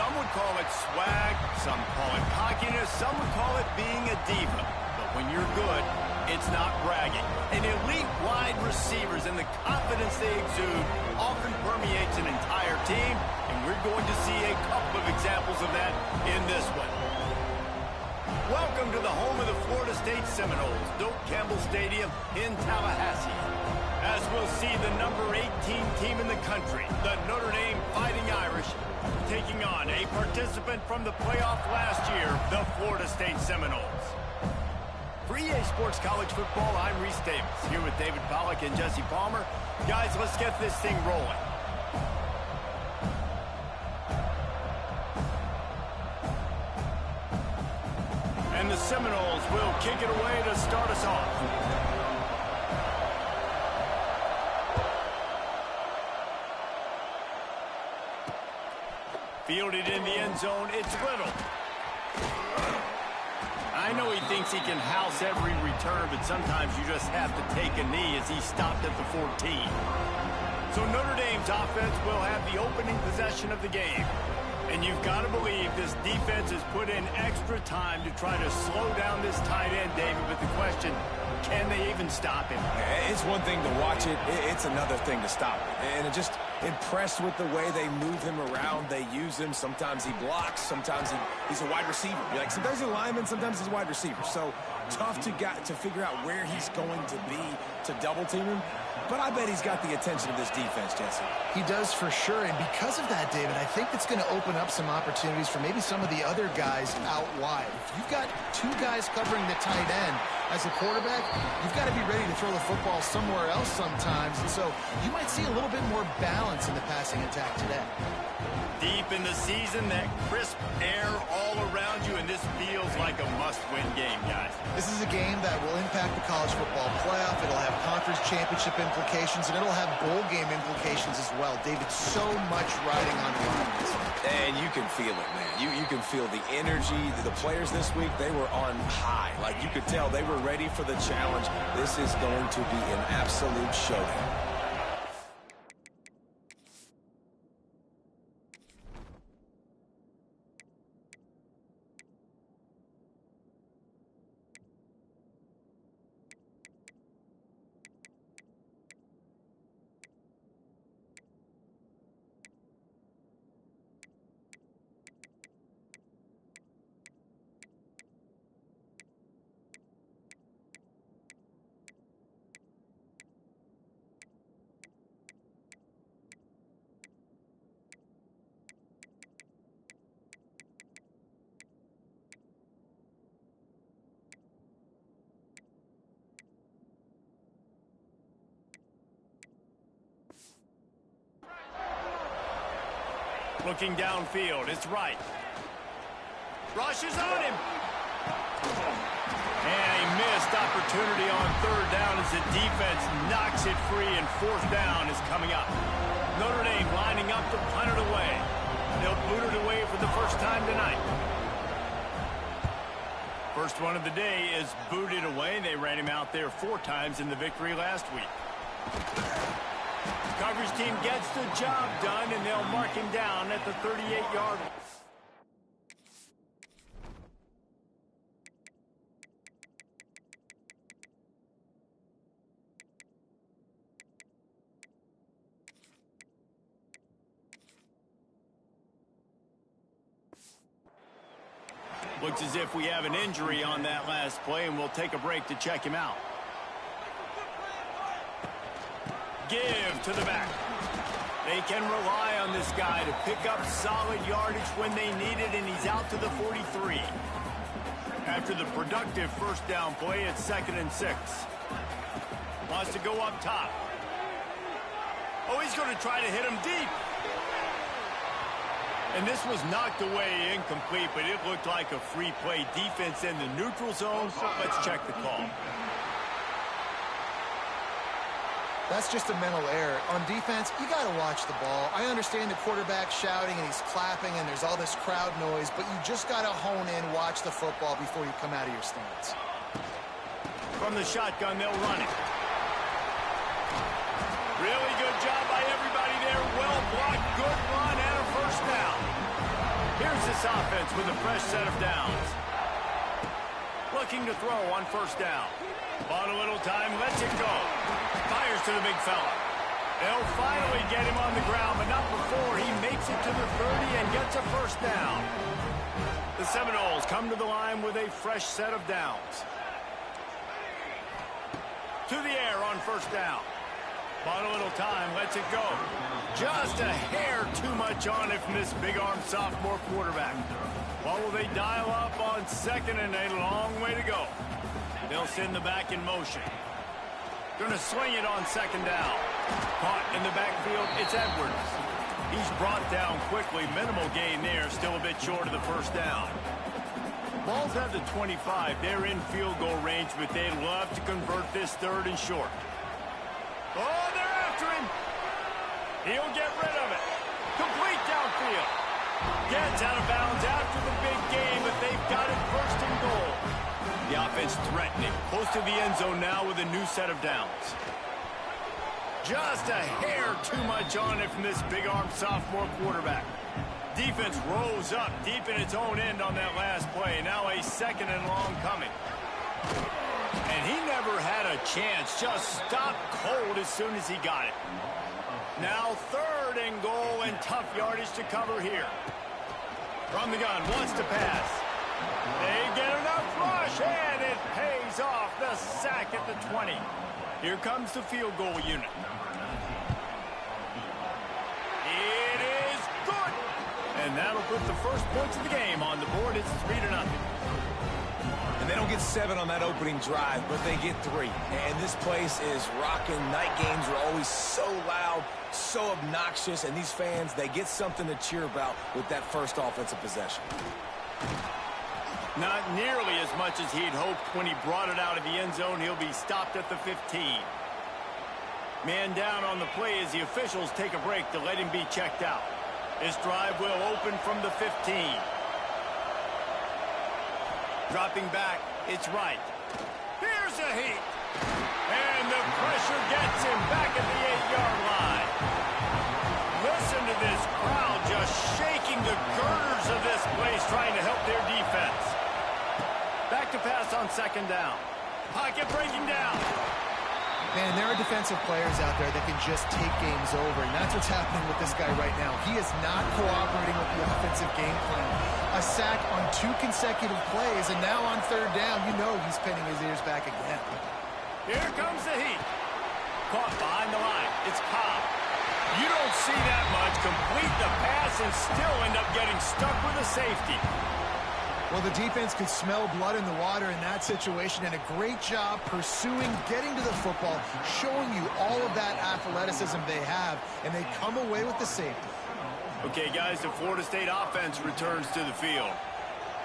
Some would call it swag, some call it cockiness, some would call it being a diva. But when you're good, it's not bragging. And elite wide receivers and the confidence they exude often permeates an entire team, and we're going to see a couple of examples of that in this one. Welcome to the home of the Florida State Seminoles, Doak Campbell Stadium in Tallahassee. As we'll see the number 18 team in the country, the Notre Dame Fighting Irish, taking on a participant from the playoff last year, the Florida State Seminoles. For EA Sports College Football, I'm Reese Davis, here with David Pollack and Jesse Palmer. Guys, let's get this thing rolling. And the Seminoles will kick it away to start us off. Fielded in the end zone, it's Little. I know he thinks he can house every return, but sometimes you just have to take a knee as he stopped at the 14. So Notre Dame's offense will have the opening possession of the game. And you've got to believe this defense has put in extra time to try to slow down this tight end, David, with the question, can they even stop him? It's one thing to watch it. It's another thing to stop it. And I'm just impressed with the way they move him around. They use him. Sometimes he blocks. Sometimes he's a wide receiver. You're like, sometimes he's a lineman. Sometimes he's a wide receiver. So tough to figure out where he's going to be to double team him. But I bet he's got the attention of this defense, Jesse. He does for sure, and because of that, David, I think it's going to open up some opportunities for maybe some of the other guys out wide. If you've got two guys covering the tight end as a quarterback, you've got to be ready to throw the football somewhere else sometimes, and so you might see a little bit more balance in the passing attack today. Deep in the season, that crisp air all around you, and this feels like a must-win game, guys. This is a game that will impact the college football playoff. It'll have conference championship implications, and it'll have bowl game implications as well. David, so much riding on the lines. And you can feel it, man. You can feel the energy. The players this week, they were on high. Like, you could tell they were ready for the challenge. This is going to be an absolute showdown. Looking downfield, it's right. Rushes on him. And a missed opportunity on third down as the defense knocks it free, and fourth down is coming up. Notre Dame lining up to punt it away. They'll boot it away for the first time tonight. First one of the day is booted away. They ran him out there 4 times in the victory last week. Coverage team gets the job done, and they'll mark him down at the 38-yard line. Looks as if we have an injury on that last play, and we'll take a break to check him out. Give to the back. They can rely on this guy to pick up solid yardage when they need it, and he's out to the 43. After the productive first down play, it's 2nd and 6. Wants to go up top. Oh, he's going to try to hit him deep. And this was knocked away incomplete, but it looked like a free play. Defense in the neutral zone. Let's check the call. That's just a mental error. On defense, you got to watch the ball. I understand the quarterback shouting and he's clapping and there's all this crowd noise, but you just got to hone in, watch the football before you come out of your stance. From the shotgun, they'll run it. Really good job by everybody there. Well blocked, good run, and a first down. Here's this offense with a fresh set of downs. Looking to throw on first down. Bought a little time, lets it go. Fires to the big fella. They'll finally get him on the ground, but not before he makes it to the 30 and gets a first down. The Seminoles come to the line with a fresh set of downs. To the air on first down. Bought a little time, lets it go. Just a hair too much on it from this big-armed sophomore quarterback. What will they dial up on second and a long way to go? They'll send the back in motion. Going to swing it on second down. Caught in the backfield, it's Edwards. He's brought down quickly. Minimal gain there, still a bit short of the first down. Ball's at the 25. They're in field goal range, but they'd love to convert this third and short. Oh, they're after him. He'll get rid of it. Complete downfield. Gets out of bounds after the big game, but they've got it first and goal. The offense threatening. Close to the end zone now with a new set of downs. Just a hair too much on it from this big-armed sophomore quarterback. Defense rose up deep in its own end on that last play. Now a second and long coming. And he never had a chance. Just stopped cold as soon as he got it. Now third and goal and tough yardage to cover here. From the gun, wants to pass. They get enough rush, and it pays off. The sack at the 20. Here comes the field goal unit. It is good. And that'll put the first points of the game on the board. It's 3-0. And they don't get 7 on that opening drive, but they get 3. And this place is rocking. Night games are always so loud, so obnoxious, and these fans, they get something to cheer about with that first offensive possession. Not nearly as much as he'd hoped when he brought it out of the end zone. He'll be stopped at the 15. Man down on the play as the officials take a break to let him be checked out. This drive will open from the 15. Dropping back, it's right. Here's a heat. And the pressure gets him back at the 8-yard line. Listen to this crowd just shaking the girders of this place trying to help their defense. Back to pass on second down. Pocket breaking down. Man, there are defensive players out there that can just take games over, and that's what's happening with this guy right now. He is not cooperating with the offensive game plan. A sack on 2 consecutive plays, and now on third down, you know he's pinning his ears back again. Here comes the heat. Caught behind the line. It's Cobb. You don't see that much. Complete the pass and still end up getting stuck with a safety. Well, the defense could smell blood in the water in that situation, and a great job pursuing, getting to the football, showing you all of that athleticism they have, and they come away with the safety. Okay, guys, the Florida State offense returns to the field.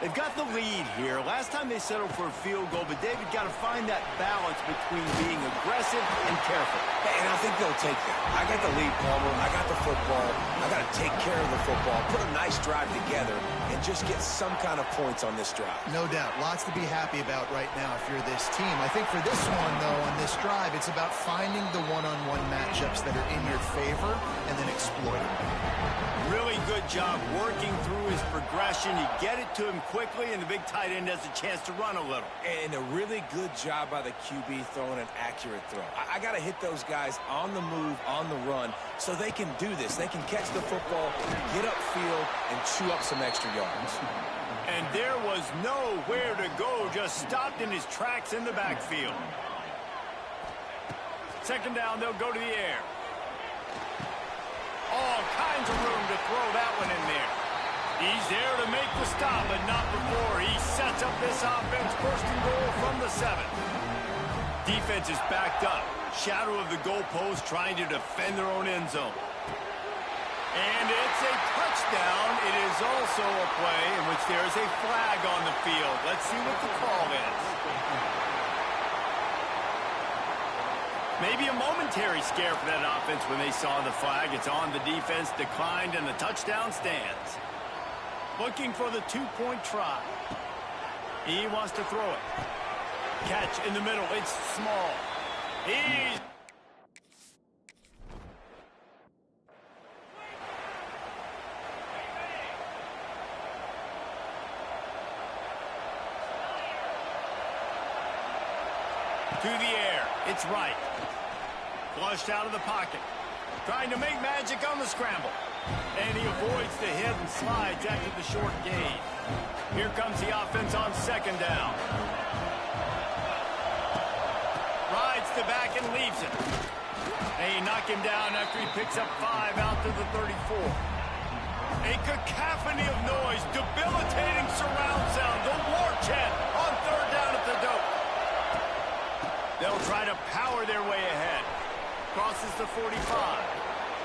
They've got the lead here. Last time they settled for a field goal, but David got to find that balance between being aggressive and careful. And I think they'll take that. I got the lead, Palmer. I got the football. I got to take care of the football, put a nice drive together, and just get some kind of points on this drive. No doubt. Lots to be happy about right now if you're this team. I think for this one, though, on this drive, it's about finding the one-on-one matchups that are in your favor and then exploiting them. Really good job working through his progression. You get it to him quickly, and the big tight end has a chance to run a little. And a really good job by the QB throwing an accurate throw. I got to hit those guys on the move, on the run, so they can do this. They can catch the football, get upfield, and chew up some extra yards. And there was nowhere to go, just stopped in his tracks in the backfield. Second down, they'll go to the air. All kinds of room to throw that one in there. He's there to make the stop, but not before he sets up this offense. First and goal from the 7. Defense is backed up. Shadow of the goalpost trying to defend their own end zone. And it's a touchdown. It is also a play in which there is a flag on the field. Let's see what the call is. Maybe a momentary scare for that offense when they saw the flag. It's on the defense, declined, and the touchdown stands. Looking for the 2-point try. He wants to throw it. Catch in the middle. It's small. He's... To the air. It's right. Flushed out of the pocket. Trying to make magic on the scramble. And he avoids the hit and slides after the short gain. Here comes the offense on second down. Rides the back and leaves it. They knock him down after he picks up 5 out to the 34. A cacophony of noise, debilitating surround sound, the war chant on third down at the dope. They'll try to power their way ahead. Crosses the 45.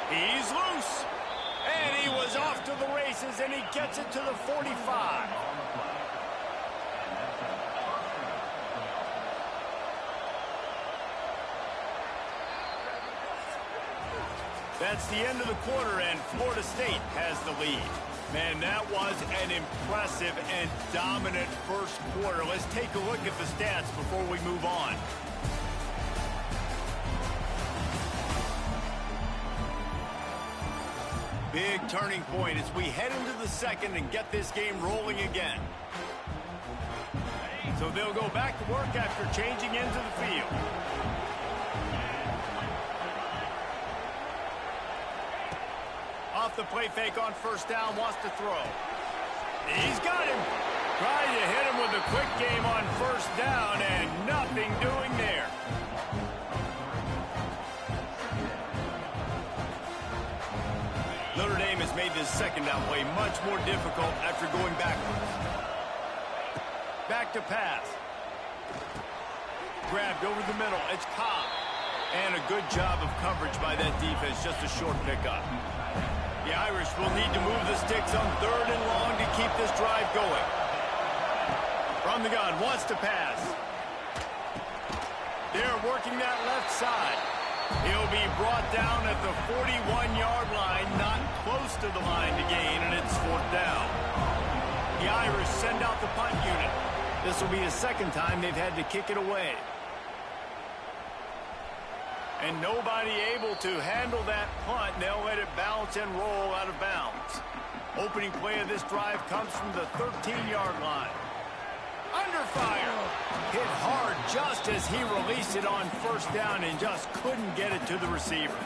He's loose. And he was off to the races, and he gets it to the 45. That's the end of the quarter, and Florida State has the lead. Man, that was an impressive and dominant first quarter. Let's take a look at the stats before we move on. Big turning point as we head into the second and get this game rolling again. So they'll go back to work after changing into the field. Off the play fake on first down, wants to throw. He's got him. Trying to hit him with a quick game on first down, and nothing doing there. Notre Dame has made this second down play much more difficult after going backwards. Back to pass. Grabbed over the middle. It's Cobb. And a good job of coverage by that defense. Just a short pickup. The Irish will need to move the sticks on third and long to keep this drive going. From the gun, wants to pass. They're working that left side. He'll be brought down at the 41-yard line, not close to the line to gain, and it's fourth down. The Irish send out the punt unit. This will be the second time they've had to kick it away. And nobody able to handle that punt. They'll let it bounce and roll out of bounds. Opening play of this drive comes from the 13-yard line. Under fire. Hit hard just as he released it on first down and just couldn't get it to the receiver.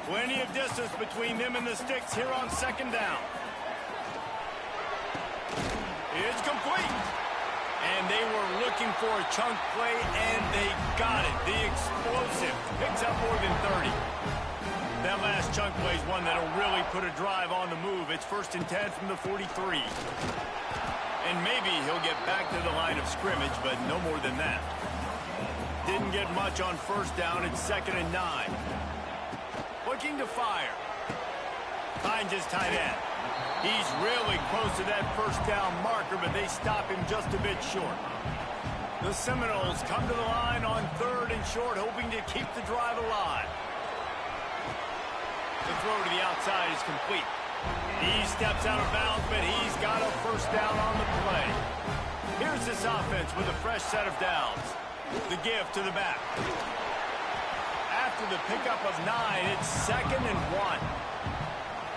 Plenty of distance between them and the sticks here on second down. It's complete. And they were looking for a chunk play, and they got it. The explosive picks up more than 30. That last chunk play is one that'll really put a drive on the move. It's 1st and 10 from the 43. And maybe he'll get back to the line of scrimmage, but no more than that. Didn't get much on first down. It's 2nd and 9. Looking to fire. Finds his tight end. He's really close to that first down marker, but they stop him just a bit short. The Seminoles come to the line on 3rd and short, hoping to keep the drive alive. The throw to the outside is complete. He steps out of bounds, but he's got a first down on the play. Here's this offense with a fresh set of downs. The give to the back. After the pickup of 9, it's 2nd and 1.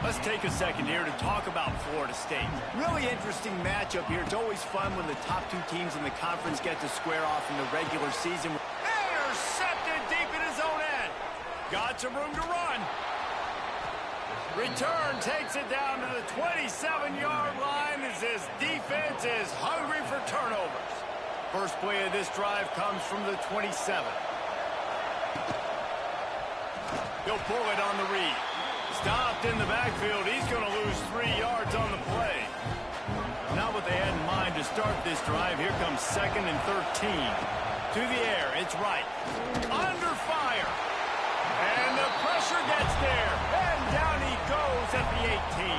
Let's take a second here to talk about Florida State. Really interesting matchup here. It's always fun when the top two teams in the conference get to square off in the regular season. Intercepted deep in his own end. Got some room to run. Return takes it down to the 27-yard line as this defense is hungry for turnovers. First play of this drive comes from the 27. He'll pull it on the read. Stopped in the backfield. He's going to lose 3 yards on the play. Not what they had in mind to start this drive. Here comes 2nd and 13. To the air. It's right. Under fire. And the pressure gets there. And down he goes at the 18.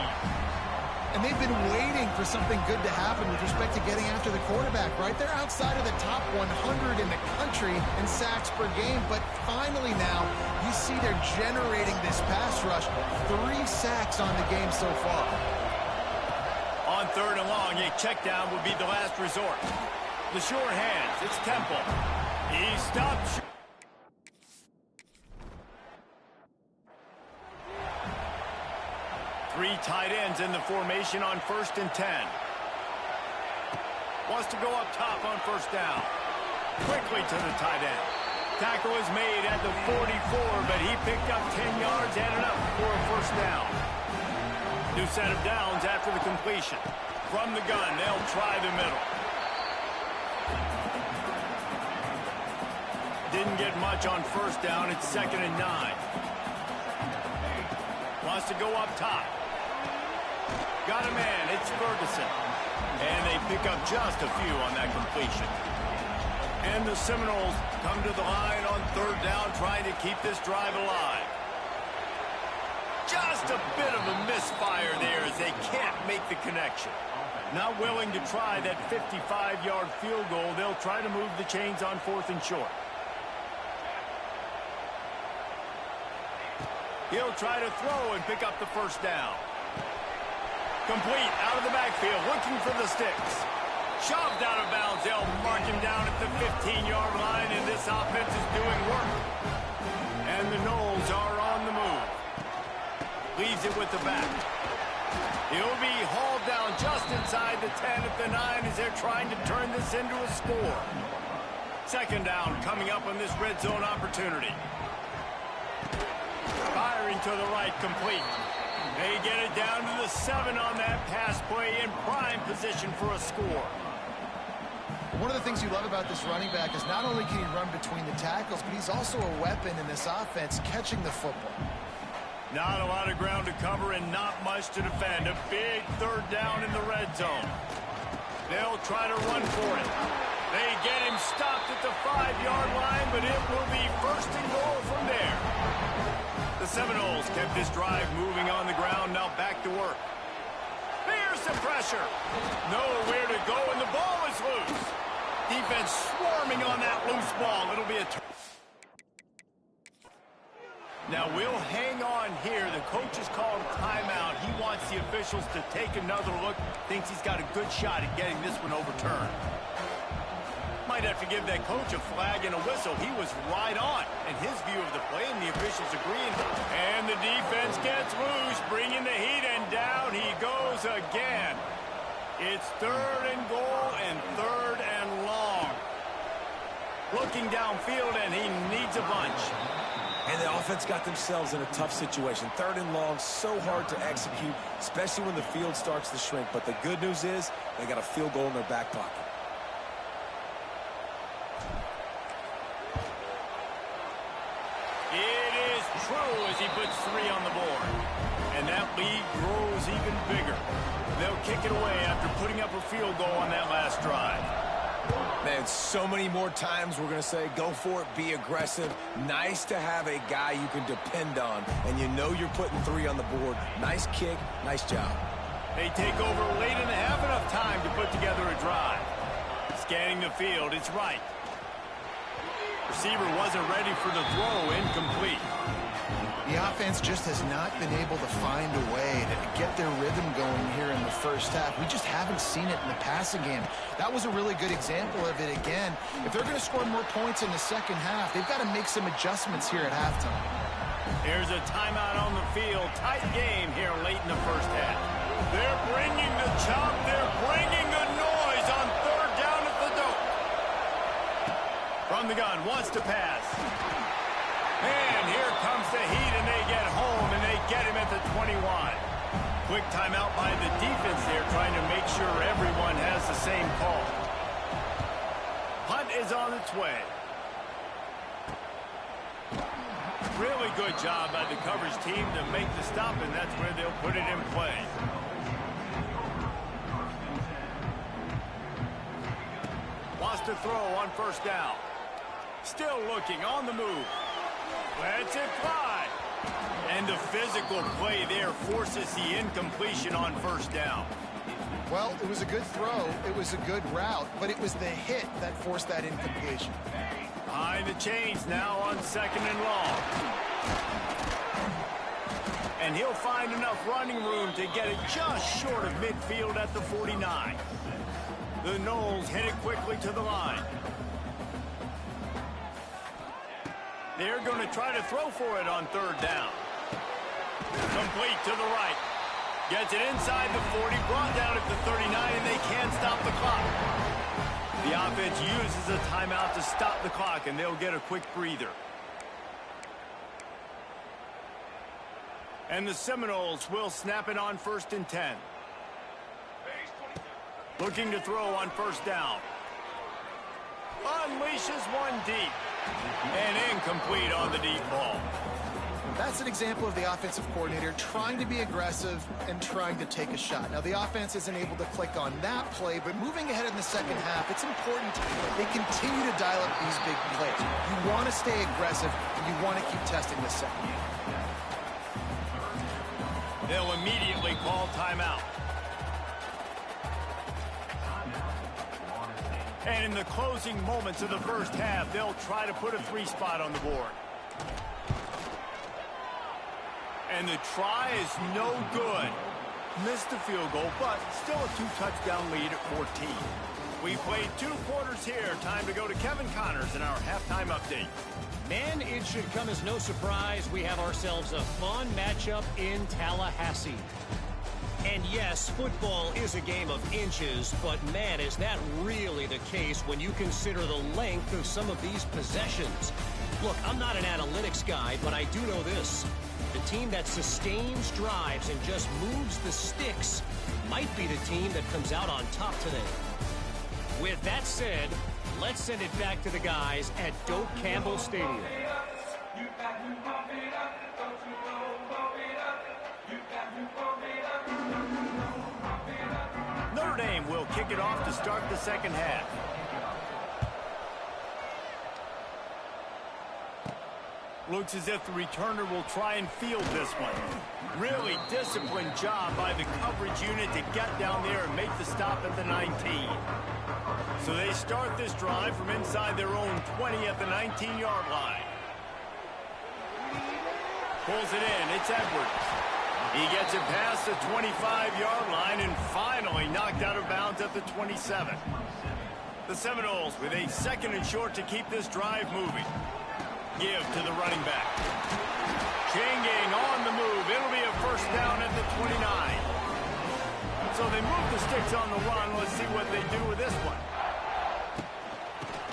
And they've been waiting for something good to happen with respect to getting after the quarterback, right? They're outside of the top 100 in the country in sacks per game, but finally now you see they're generating this pass rush. 3 sacks on the game so far. On 3rd and long, a check down would be the last resort. The sure hands, it's Temple. He stops. Three tight ends in the formation on 1st and 10. Wants to go up top on first down. Quickly to the tight end. Tackle is made at the 44, but he picked up 10 yards and enough for a first down. New set of downs after the completion. From the gun, they'll try the middle. Didn't get much on first down. It's 2nd and 9. Wants to go up top. Got a man. It's Ferguson. And they pick up just a few on that completion. And the Seminoles come to the line on 3rd down, trying to keep this drive alive. Just a bit of a misfire there as they can't make the connection. Not willing to try that 55-yard field goal. They'll try to move the chains on 4th and short. He'll try to throw and pick up the first down. Complete out of the backfield, looking for the sticks. Shoved out of bounds. They'll mark him down at the 15-yard line, and this offense is doing work. And the Noles are on the move. Leaves it with the back. He'll be hauled down just inside the 10 at the 9 as they're trying to turn this into a score. 2nd down coming up on this red zone opportunity. Firing to the right, complete. They get it down to the 7 on that pass play in prime position for a score. One of the things you love about this running back is not only can he run between the tackles, but he's also a weapon in this offense, catching the football. Not a lot of ground to cover and not much to defend. A big 3rd down in the red zone. They'll try to run for it. They get him stopped at the 5-yard line, but it will be 1st and goal from there. The Seminoles kept this drive moving on the ground, now back to work. There's some pressure. Nowhere to go, and the ball is loose. Defense swarming on that loose ball. It'll be a turn. Now we'll hang on here. The coach has called timeout. He wants the officials to take another look. Thinks he's got a good shot at getting this one overturned. Might have to give that coach a flag and a whistle. He was right on in his view of the play, and the officials agreeing. And the defense gets loose, bringing the heat, and down he goes again. It's 3rd and goal and 3rd and long. Looking downfield, and he needs a bunch. And the offense got themselves in a tough situation. 3rd and long, so hard to execute, especially when the field starts to shrink. But the good news is they got a field goal in their back pocket. It is true as he puts 3 on the board. And that lead grows even bigger. They'll kick it away after putting up a field goal on that last drive. Man, so many more times we're going to say, go for it, be aggressive. Nice to have a guy you can depend on, and you know you're putting 3 on the board. Nice kick, nice job. They take over late in the half, enough time to put together a drive. Scanning the field, it's right. Receiver wasn't ready for the throw, incomplete. The offense just has not been able to find a way to get their rhythm going here in the first half. We just haven't seen it in the passing game. That was a really good example of it again. If they're going to score more points in the second half, they've got to make some adjustments here at halftime. There's a timeout on the field. Tight game here late in the first half. They're bringing the chop. They're bringing the noise on 3rd down at the dope. From the gun, wants to pass. And here comes the heat, and they get home, and they get him at the 21. Quick timeout by the defense there, trying to make sure everyone has the same call. Punt is on its way. Really good job by the coverage team to make the stop, and that's where they'll put it in play. Wants to throw on 1st down. Still looking on the move. Lets it fly. And the physical play there forces the incompletion on 1st down. Well, it was a good throw. It was a good route, but it was the hit that forced that incompletion. Behind the chains now on 2nd and long. And he'll find enough running room to get it just short of midfield at the 49. The Noles head it quickly to the line. They're going to try to throw for it on 3rd down. Complete to the right. Gets it inside the 40, brought down at the 39, and they can't stop the clock. The offense uses a timeout to stop the clock, and they'll get a quick breather. And the Seminoles will snap it on 1st and 10. Looking to throw on 1st down. Unleashes one deep. And incomplete on the deep ball. That's an example of the offensive coordinator trying to be aggressive and trying to take a shot. Now, the offense isn't able to click on that play, but moving ahead in the second half, it's important they continue to dial up these big plays. You want to stay aggressive, and you want to keep testing the second. They'll immediately call timeout. And in the closing moments of the first half, they'll try to put a 3 spot on the board. And the try is no good. Missed the field goal, but still a 2-touchdown lead at 14. We played 2 quarters here. Time to go to Kevin Connors in our halftime update. Man, it should come as no surprise we have ourselves a fun matchup in Tallahassee. And yes, football is a game of inches, but man, is that really the case when you consider the length of some of these possessions. Look, I'm not an analytics guy, but I do know this. The team that sustains drives and just moves the sticks might be the team that comes out on top today. With that said, let's send it back to the guys at Doak Campbell Stadium. Notre Dame will kick it off to start the second half. Looks as if the returner will try and field this one. Really disciplined job by the coverage unit to get down there and make the stop at the 19. So they start this drive from inside their own 20 at the 19-yard line. Pulls it in. It's Edwards. He gets it past the 25-yard line and finally knocked out of bounds at the 27. The Seminoles with a 2nd and short to keep this drive moving. Give to the running back. Changing on the move. It'll be a 1st down at the 29. So they move the sticks on the run. Let's see what they do with this one.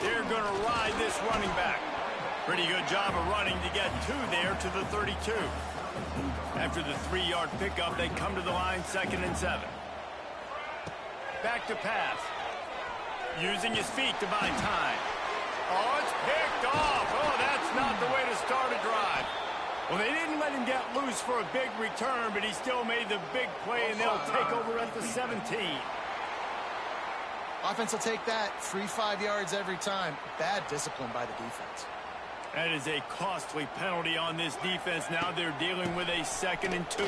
They're going to ride this running back. Pretty good job of running to get 2 there to the 32. After the 3-yard pickup, they come to the line 2nd and 7. Back to pass. Using his feet to buy time. Oh, it's picked off. Oh, that's not the way to start a drive. Well, they didn't let him get loose for a big return, but he still made the big play, and they'll take over at the 17. Offense will take that. 3-5 yards every time. Bad discipline by the defense. That is a costly penalty on this defense. Now they're dealing with a 2nd and 2.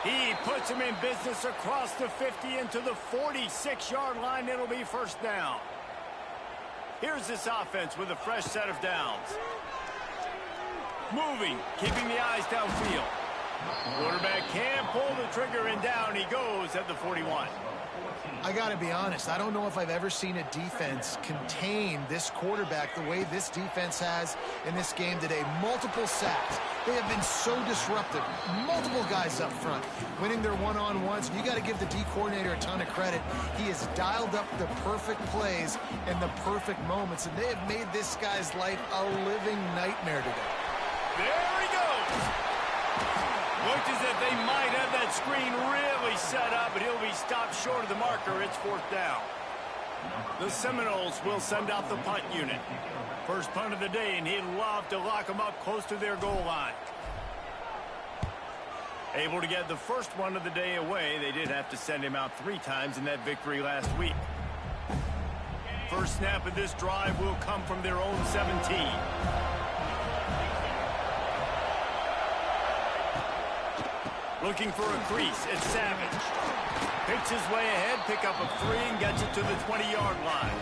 He puts him in business across the 50 into the 46-yard line. It'll be 1st down. Here's this offense with a fresh set of downs. Moving, keeping the eyes downfield. Quarterback can pull the trigger, and down he goes at the 41. I got to be honest, I don't know if I've ever seen a defense contain this quarterback the way this defense has in this game today. Multiple sacks. They have been so disruptive. Multiple guys up front, winning their one-on-ones. You got to give the D coordinator a ton of credit. He has dialed up the perfect plays and the perfect moments, and they have made this guy's life a living nightmare today. There he goes. Looked as if they might have that screen really set up, but he'll be stopped short of the marker. It's 4th down. The Seminoles will send out the punt unit. First punt of the day, and he'd love to lock them up close to their goal line. Able to get the first one of the day away. They did have to send him out 3 times in that victory last week. First snap of this drive will come from their own 17. Looking for a crease. It's Savage. Picks his way ahead, pick up of 3, and gets it to the 20-yard line.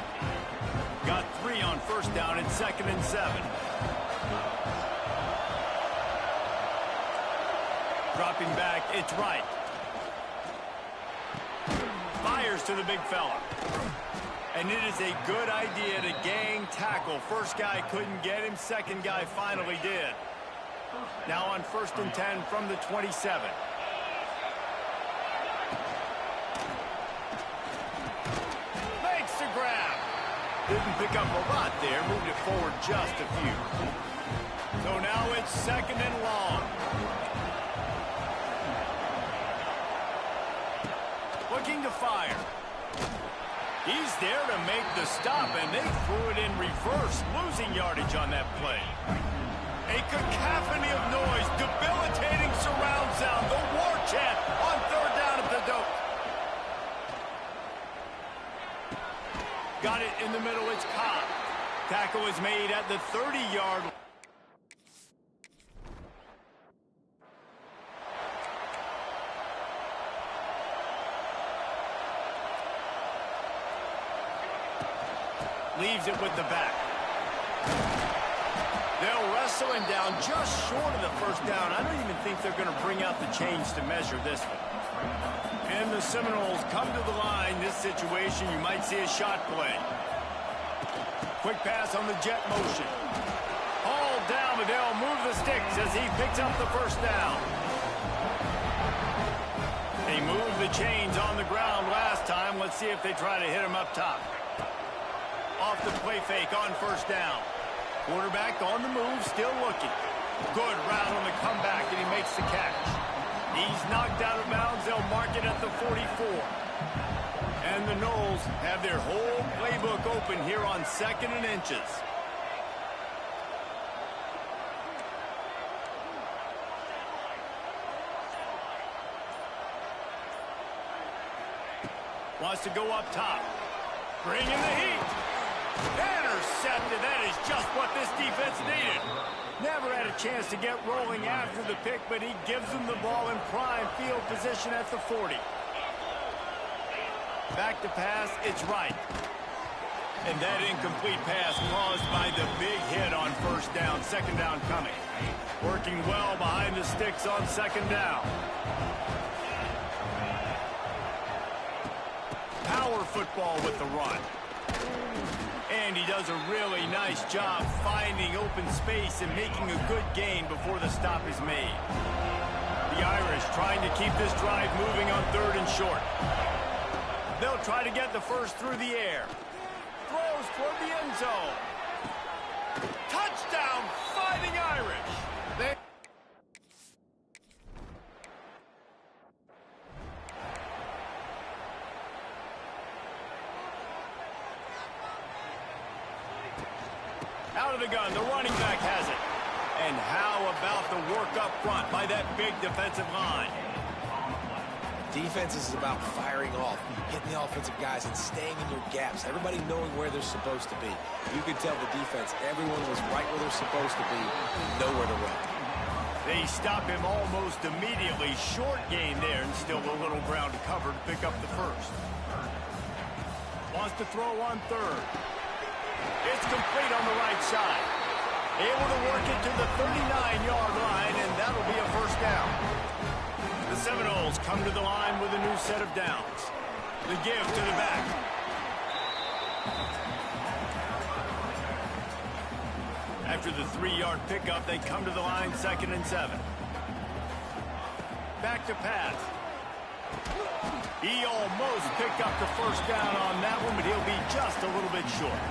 Got 3 on 1st down and 2nd and 7. Dropping back, it's Wright. Fires to the big fella. And it is a good idea to gang tackle. First guy couldn't get him, second guy finally did. Now on 1st and 10 from the 27. Didn't pick up a lot there, moved it forward just a few. So now it's 2nd and long. Looking to fire. He's there to make the stop, and they threw it in reverse, losing yardage on that play. A cacophony of noise, debilitating surround sound, the war chant on 3rd down at the dope. Got it in the middle, it's Cobb. Tackle is made at the 30-yard line. Leaves it with the back. They'll wrestle him down just short of the 1st down. I don't even think they're going to bring out the chains to measure this one. And the Seminoles come to the line. This situation, you might see a shot play. Quick pass on the jet motion. Hauled down, but they'll move the sticks as he picks up the 1st down. They moved the chains on the ground last time. Let's see if they try to hit him up top. Off the play fake on 1st down. Quarterback on the move, still looking. Good route on the comeback, and he makes the catch. He's knocked out of bounds. They'll mark it at the 44. And the Noles have their whole playbook open here on 2nd and inches. Wants to go up top. Bring in the heat. Intercepted. That is just what this defense needed. Never had a chance to get rolling after the pick, but he gives them the ball in prime field position at the 40. Back to pass, it's right. And that incomplete pass caused by the big hit on 1st down. 2nd down coming. Working well behind the sticks on 2nd down. Power football with the run. And he does a really nice job finding open space and making a good gain before the stop is made. The Irish trying to keep this drive moving on 3rd and short. They'll try to get the 1st through the air. Throws toward the end zone. Touchdown, Fighting Irish. Out of the gun, the running back has it. And how about the work up front by that big defensive line? Defense is about firing off, hitting the offensive guys, and staying in your gaps. Everybody knowing where they're supposed to be. You could tell the defense, everyone was right where they're supposed to be, nowhere to run. They stop him almost immediately. Short gain there, and still a little ground to cover to pick up the 1st. Wants to throw on 3rd. It's complete on the right side. Able to work it to the 39-yard line, and that'll be a 1st down. The Seminoles come to the line with a new set of downs. The give to the back. After the 3-yard pickup, they come to the line 2nd and 7. Back to pass. He almost picked up the 1st down on that one, but he'll be just a little bit short.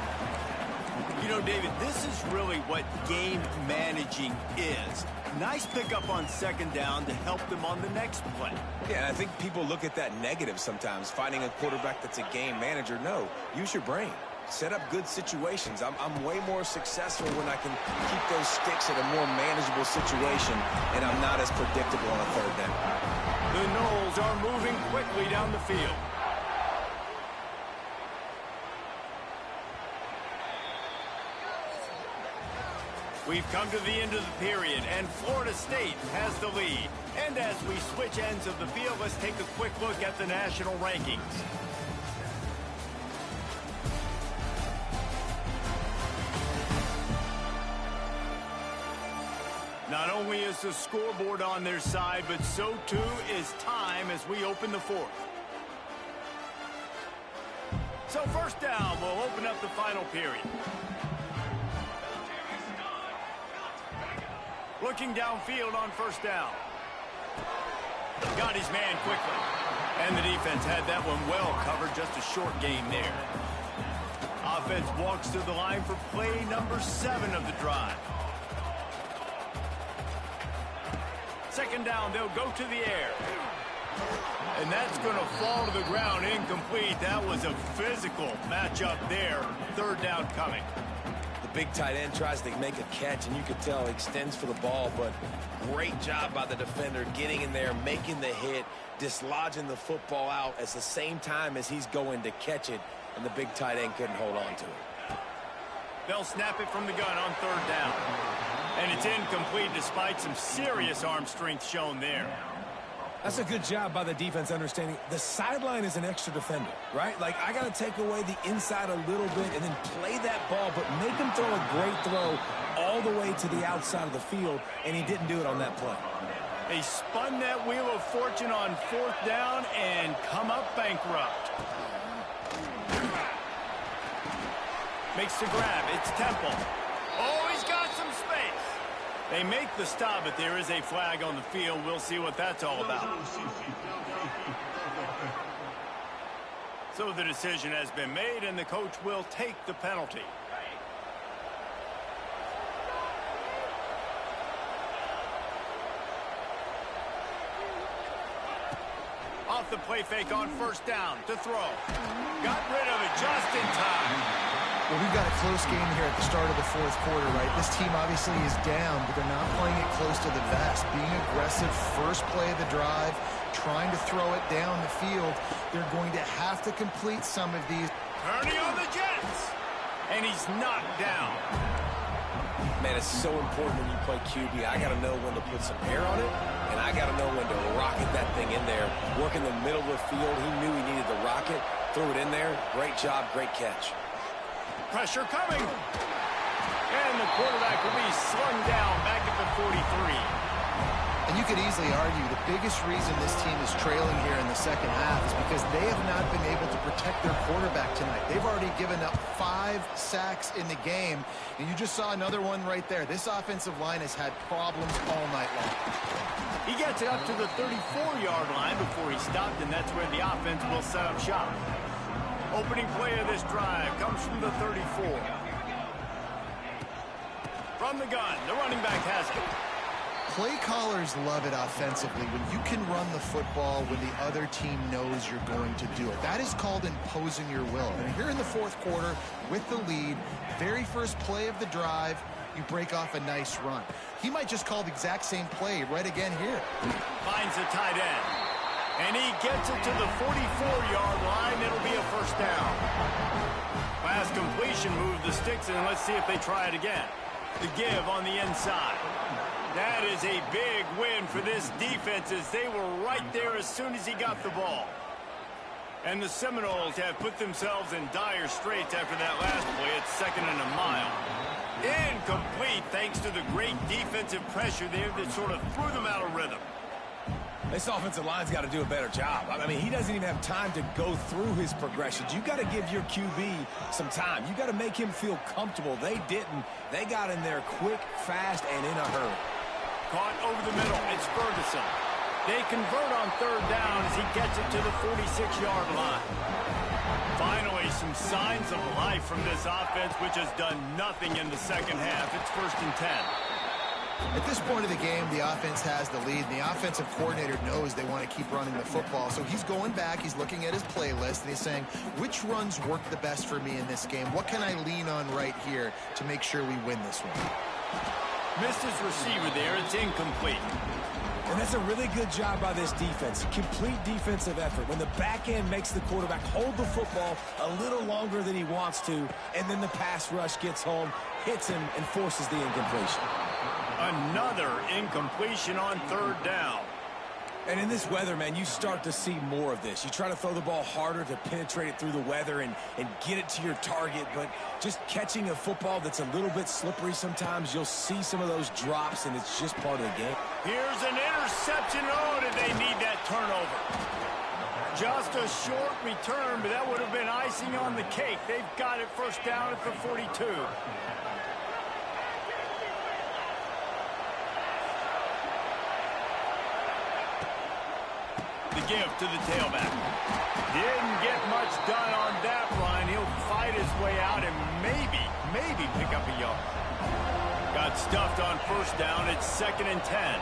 You know, David, this is really what game managing is. Nice pickup on 2nd down to help them on the next play. Yeah, and I think people look at that negative sometimes, finding a quarterback that's a game manager. No, use your brain. Set up good situations. I'm way more successful when I can keep those sticks at a more manageable situation, and I'm not as predictable on a 3rd down. The Noles are moving quickly down the field. We've come to the end of the period, and Florida State has the lead. And as we switch ends of the field, let's take a quick look at the national rankings. Not only is the scoreboard on their side, but so too is time as we open the 4th. So 1st down, we'll open up the final period. Looking downfield on 1st down. Got his man quickly. And the defense had that one well covered, just a short gain there. Offense walks to the line for play number 7 of the drive. Second down, they'll go to the air. And that's going to fall to the ground incomplete. That was a physical matchup there. Third down coming. The big tight end tries to make a catch, and you can tell he extends for the ball, but great job by the defender getting in there, making the hit, dislodging the football out at the same time as he's going to catch it, and the big tight end couldn't hold on to it. They'll snap it from the gun on third down. And it's incomplete despite some serious arm strength shown there. That's a good job by the defense understanding the sideline is an extra defender, right? Like, I got to take away the inside a little bit and then play that ball, but make him throw a great throw all the way to the outside of the field, and he didn't do it on that play. They spun that wheel of fortune on fourth down and come up bankrupt. Makes the grab. It's Temple. Oh, he's got some space. They make the stop, but there is a flag on the field. We'll see what that's all about. So the decision has been made, and the coach will take the penalty. Off the play fake on first down to throw. Got rid of it just in time. Well, we've got a close game here at the start of the fourth quarter, right? This team obviously is down, but they're not playing it close to the vest. Being aggressive, first play of the drive, trying to throw it down the field. They're going to have to complete some of these. Turning on the Jets. And he's knocked down. Man, it's so important when you play QB. I got to know when to put some air on it, and I got to know when to rocket that thing in there. Work in the middle of the field. He knew he needed the rocket. Threw it in there. Great job, great catch. Pressure coming. And the quarterback will be slung down back at the 43. And you could easily argue the biggest reason this team is trailing here in the second half is because they have not been able to protect their quarterback tonight. They've already given up 5 sacks in the game, and you just saw another one right there. This offensive line has had problems all night long. He gets it up to the 34-yard line before he stopped, and that's where the offense will set up shop. Opening play of this drive comes from the 34. From the gun, the running back has it. Play callers love it offensively when you can run the football when the other team knows you're going to do it. That is called imposing your will. And here in the fourth quarter with the lead, very first play of the drive, you break off a nice run. He might just call the exact same play right again here. Finds a tight end. And he gets it to the 44-yard line. It'll be a first down. Pass completion, move the sticks, and let's see if they try it again. The give on the inside. That is a big win for this defense as they were right there as soon as he got the ball. And the Seminoles have put themselves in dire straits after that last play. It's 2nd and a mile. Incomplete thanks to the great defensive pressure there that sort of threw them out of rhythm. This offensive line's got to do a better job. I mean, he doesn't even have time to go through his progressions. You got to give your QB some time. You got to make him feel comfortable. They didn't. They got in there quick, fast, and in a hurry. Caught over the middle. It's Ferguson. They convert on third down as he gets it to the 46-yard line. Finally, some signs of life from this offense, which has done nothing in the second half. It's 1st and 10. At this point of the game, the offense has the lead, and the offensive coordinator knows they want to keep running the football. So he's going back, he's looking at his playlist, and he's saying, which runs work the best for me in this game? What can I lean on right here to make sure we win this one? Missed his receiver there. It's incomplete. And that's a really good job by this defense. Complete defensive effort. When the back end makes the quarterback hold the football a little longer than he wants to, and then the pass rush gets home, hits him, and forces the incompletion. Another incompletion on third down. And in this weather, man, you start to see more of this. You try to throw the ball harder to penetrate it through the weather and get it to your target, but just catching a football that's a little bit slippery sometimes, you'll see some of those drops, and it's just part of the game. Here's an interception. Oh, did they need that turnover? Just a short return, but that would have been icing on the cake. They've got it first down at the 42. The give to the tailback. Didn't get much done on that run. He'll fight his way out and maybe pick up a yard. Got stuffed on first down. It's 2nd and 10.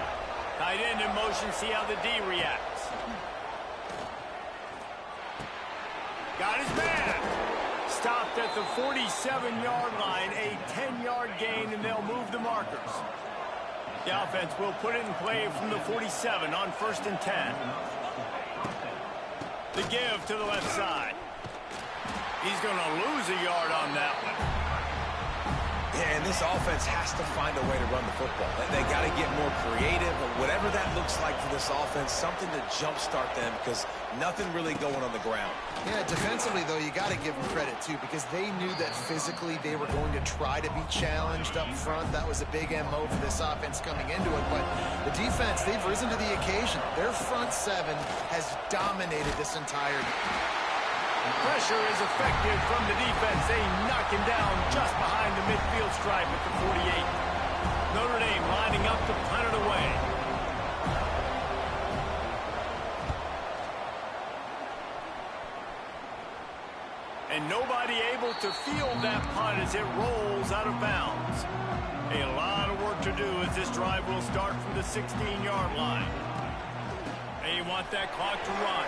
Tight end in motion. See how the D reacts. Got his man. Stopped at the 47-yard line. A 10-yard gain, and they'll move the markers. The offense will put it in play from the 47 on 1st and 10. The give to the left side. He's going to lose a yard on that one. Yeah, and this offense has to find a way to run the football. They got to get more creative, or whatever that looks like for this offense, something to jumpstart them, because nothing really going on the ground. Yeah, defensively, though, you got to give them credit, too, because they knew that physically they were going to try to be challenged up front. That was a big MO for this offense coming into it. But the defense, they've risen to the occasion. Their front seven has dominated this entire game. Pressure is effective from the defense. They knock him down just behind the midfield stripe at the 48. Notre Dame lining up to punt it away. And nobody able to field that punt as it rolls out of bounds. A lot of work to do as this drive will start from the 16-yard line. They want that clock to run.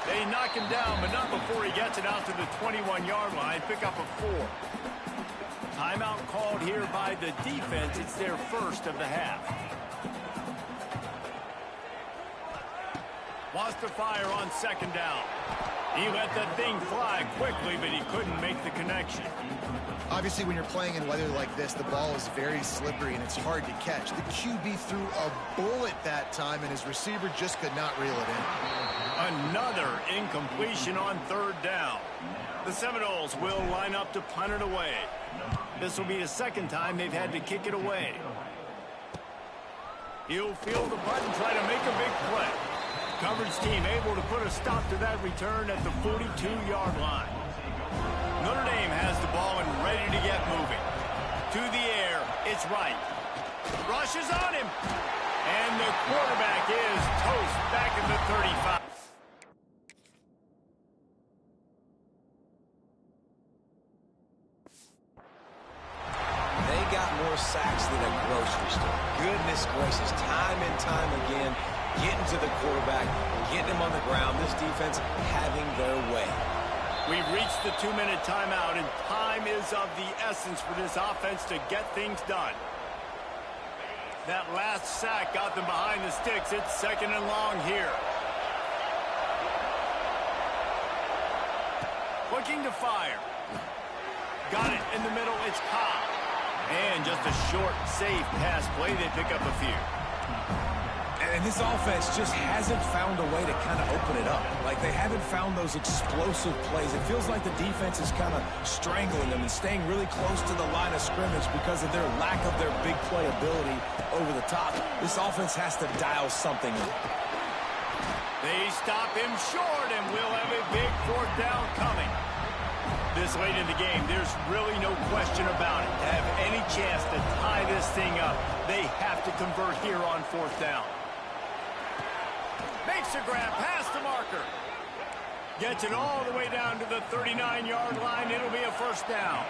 They knock him down, but not before he gets it out to the 21-yard line. Pick up a 4. Timeout called here by the defense. It's their first of the half. Wants to fire on 2nd down. He let that thing fly quickly, but he couldn't make the connection. Obviously, when you're playing in weather like this, the ball is very slippery and it's hard to catch. The QB threw a bullet that time, and his receiver just could not reel it in. Another incompletion on 3rd down. The Seminoles will line up to punt it away. This will be the 2nd time they've had to kick it away. He'll field the punt and try to make a big play. Coverage team able to put a stop to that return at the 42-yard line. Notre Dame has the ball and ready to get moving. To the air, it's right. Rushes on him. And the quarterback is toast back at the 35. They got more sacks than a grocery store. Goodness gracious, time and time again, getting to the quarterback, getting him on the ground. This defense having their way. We've reached the 2-minute timeout, and time is of the essence for this offense to get things done. That last sack got them behind the sticks. It's 2nd and long here. Looking to fire. Got it in the middle. It's Cobb. And just a short, safe pass play. They pick up a few. And this offense just hasn't found a way to kind of open it up. Like, they haven't found those explosive plays. It feels like the defense is kind of strangling them and staying really close to the line of scrimmage because of their lack of their big play ability over the top. This offense has to dial something in. They stop him short, and we'll have a big 4th down coming. This late in the game, there's really no question about it. To have any chance to tie this thing up, they have to convert here on 4th down. Makes a grab past the marker. Gets it all the way down to the 39-yard line. It'll be a 1st down.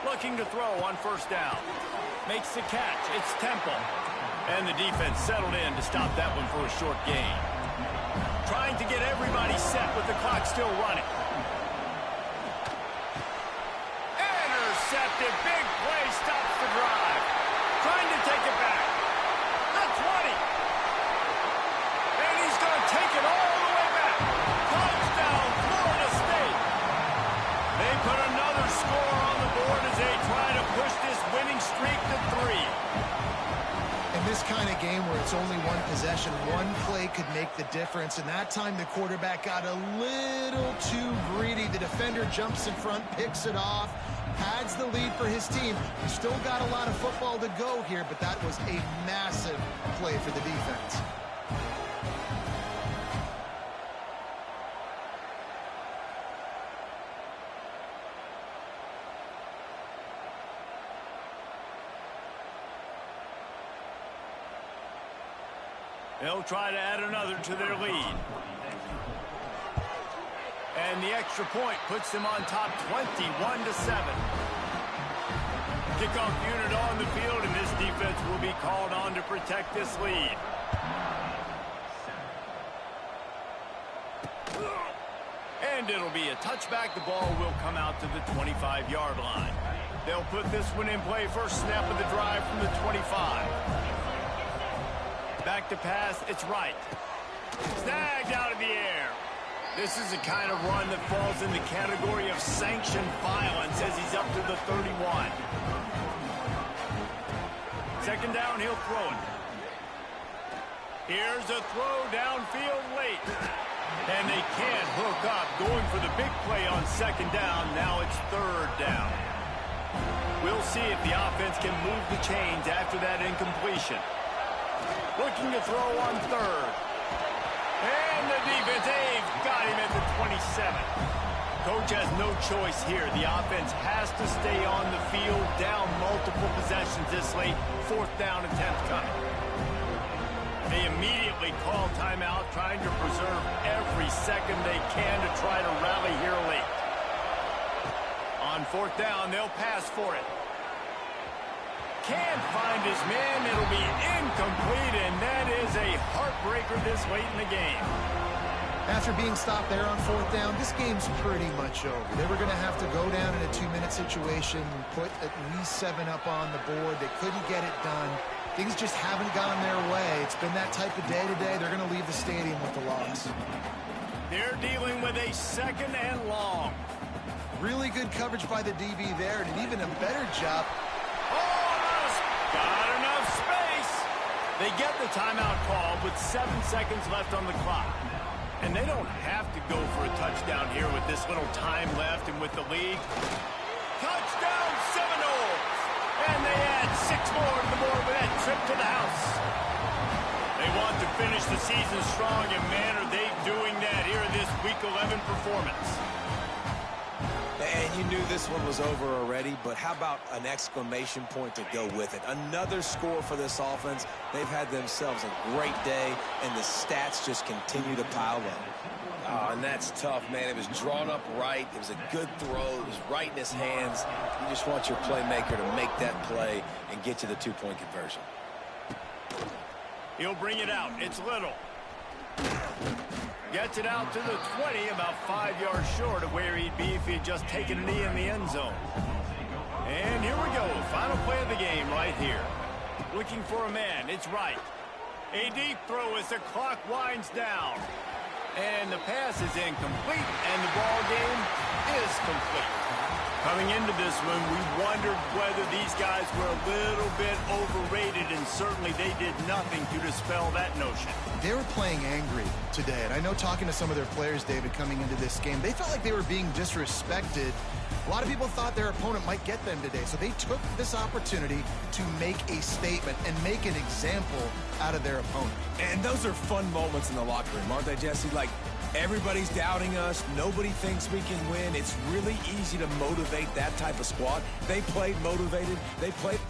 Looking to throw on 1st down. Makes the catch. It's Temple. And the defense settled in to stop that one for a short gain. Trying to get everybody set with the clock still running. Intercepted. Big play. Stops the drive. Trying to take it back. The 20. And he's going to take it all the way back. Touchdown, Florida State. They put another score on the board as they try to push this winning streak to 3. In this kind of game where it's only one possession, one play could make the difference. And that time the quarterback got a little too greedy. The defender jumps in front, picks it off, pads the lead for his team. He's still got a lot of football to go here, but that was a massive play for the defense. They'll try to add another to their lead. And the extra point puts them on top 21-7. Kickoff unit on the field, and this defense will be called on to protect this lead. And it'll be a touchback. The ball will come out to the 25-yard line. They'll put this one in play. First snap of the drive from the 25. Back to pass. It's right. Snagged out of the air. This is the kind of run that falls in the category of sanctioned violence as he's up to the 31. Second down, he'll throw it. Here's a throw downfield late. And they can't hook up. Going for the big play on second down. Now it's third down. We'll see if the offense can move the chains after that incompletion. Looking to throw on third. And the defense, they've got him at the 27. Coach has no choice here. The offense has to stay on the field, down multiple possessions this late. Fourth down attempt coming. They immediately call timeout, trying to preserve every second they can to try to rally here late. On fourth down, they'll pass for it. Can't find his man. It'll be incomplete, and that is a heartbreaker this late in the game. After being stopped there on fourth down, this game's pretty much over. They were going to have to go down in a 2-minute situation, put at least 7 up on the board. They couldn't get it done. Things just haven't gone their way. It's been that type of day today. They're going to leave the stadium with the loss. They're dealing with a second and long. Really good coverage by the DB there, and an even a better job. Got enough space. They get the timeout call with 7 seconds left on the clock. And they don't have to go for a touchdown here with this little time left and with the lead. Touchdown Seminoles! And they add 6 more to the board with that trip to the house. They want to finish the season strong, and man, are they doing that here in this Week 11 performance. And you knew this one was over already, but how about an exclamation point to go with it? Another score for this offense. They've had themselves a great day, and the stats just continue to pile up. Oh, and that's tough, man. It was drawn up right. It was a good throw. It was right in his hands. You just want your playmaker to make that play and get to the 2-point conversion. He'll bring it out. It's Little. Gets it out to the 20, about 5 yards short of where he'd be if he had just taken a knee in the end zone. And here we go. Final play of the game right here. Looking for a man. It's right. A deep throw as the clock winds down. And the pass is incomplete, and the ball game is complete. Coming into this one, we wondered whether these guys were a little bit overrated, and certainly they did nothing to dispel that notion. They were playing angry today, and I know talking to some of their players, David, coming into this game, they felt like they were being disrespected. A lot of people thought their opponent might get them today, so they took this opportunity to make a statement and make an example out of their opponent. And those are fun moments in the locker room, aren't they, Jesse? Like, everybody's doubting us. Nobody thinks we can win. It's really easy to motivate that type of squad. They played motivated. They played...